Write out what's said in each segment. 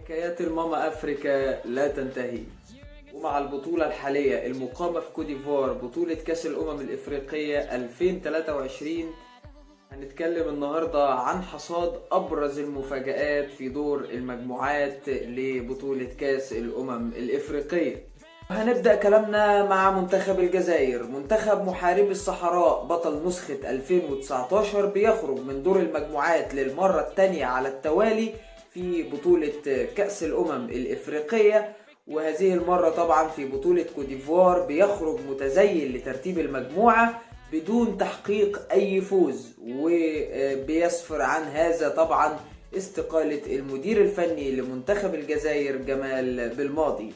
حكايات الماما أفريكا لا تنتهي. ومع البطولة الحالية المقامة في كوديفوار بطولة كأس الأمم الإفريقية 2023، هنتكلم النهاردة عن حصاد أبرز المفاجآت في دور المجموعات لبطولة كأس الأمم الإفريقية. هنبدأ كلامنا مع منتخب الجزائر، منتخب محاربي الصحراء بطل نسخة 2019 بيخرج من دور المجموعات للمرة الثانية على التوالي في بطولة كأس الأمم الإفريقية، وهذه المرة طبعا في بطولة كوديفوار بيخرج متزين لترتيب المجموعة بدون تحقيق أي فوز، وبيسفر عن هذا طبعا استقالة المدير الفني لمنتخب الجزائر جمال بالماضي.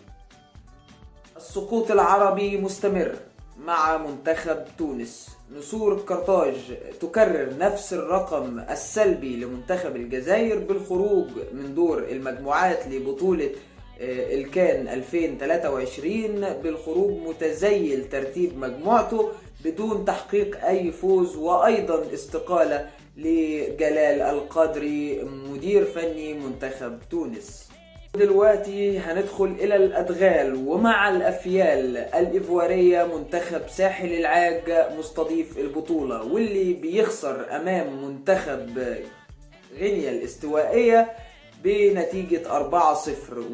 السقوط العربي مستمر مع منتخب تونس، نسور قرطاج تكرر نفس الرقم السلبي لمنتخب الجزائر بالخروج من دور المجموعات لبطولة الكان 2023 بالخروج متزيل ترتيب مجموعته بدون تحقيق أي فوز، وأيضا استقالة لجلال القادري مدير فني منتخب تونس. دلوقتي هندخل إلى الأدغال ومع الأفيال الإيفوارية، منتخب ساحل العاج مستضيف البطولة واللي بيخسر أمام منتخب غينيا الاستوائية بنتيجة 4-0،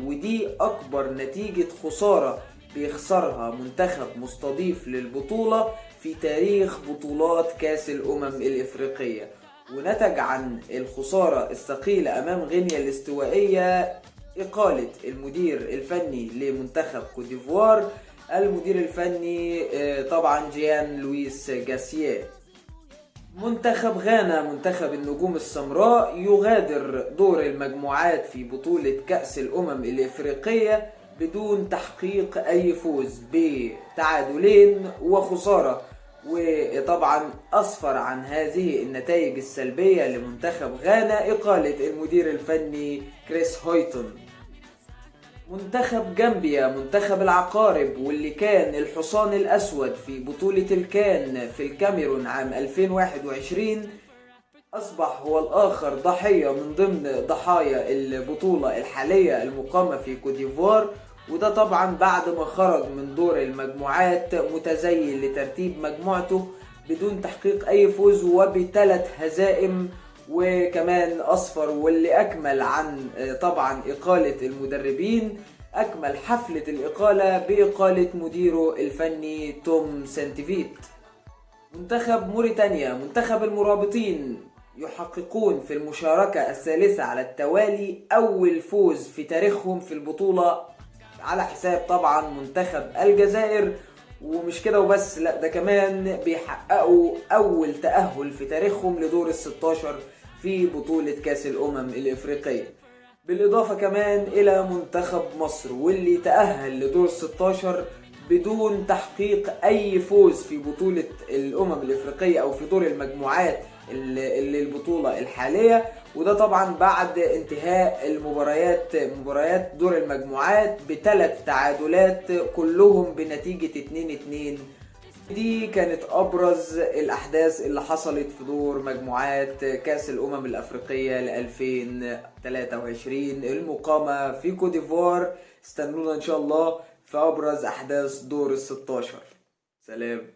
ودي أكبر نتيجة خسارة بيخسرها منتخب مستضيف للبطولة في تاريخ بطولات كأس الأمم الإفريقية. ونتج عن الخسارة الثقيلة أمام غينيا الاستوائية إقالة المدير الفني لمنتخب كوديفوار، المدير الفني طبعا جيان لويس جاسيه. منتخب غانا، منتخب النجوم السمراء، يغادر دور المجموعات في بطولة كأس الأمم الإفريقية بدون تحقيق أي فوز بتعادلين وخسارة، وطبعا أسفر عن هذه النتائج السلبية لمنتخب غانا إقالة المدير الفني كريس هويتون. منتخب جامبيا، منتخب العقارب واللي كان الحصان الأسود في بطولة الكان في الكاميرون عام 2021، أصبح هو الآخر ضحية من ضمن ضحايا البطولة الحالية المقامة في كوديفوار، وده طبعا بعد ما خرج من دور المجموعات متزين لترتيب مجموعته بدون تحقيق أي فوز وبثلاث هزائم، وكمان أصفر. واللي أكمل عن طبعا إقالة المدربين، أكمل حفلة الإقالة بإقالة مديره الفني توم سانتيفيت. منتخب موريتانيا، منتخب المرابطين، يحققون في المشاركة الثالثة على التوالي أول فوز في تاريخهم في البطولة على حساب طبعا منتخب الجزائر. ومش كده وبس، لا ده كمان بيحققوا أول تأهل في تاريخهم لدور ال16 في بطولة كأس الأمم الإفريقية، بالإضافة كمان إلى منتخب مصر واللي تأهل لدور ال16 بدون تحقيق أي فوز في بطولة الأمم الإفريقية أو في دور المجموعات اللي البطولة الحالية، وده طبعا بعد انتهاء مباريات دور المجموعات بثلاث تعادلات كلهم بنتيجة 2-2. دي كانت أبرز الأحداث اللي حصلت في دور مجموعات كأس الأمم الأفريقية ل 2023 المقامة في كوديفوار. استنونا إن شاء الله في أبرز أحداث دور ال16. سلام.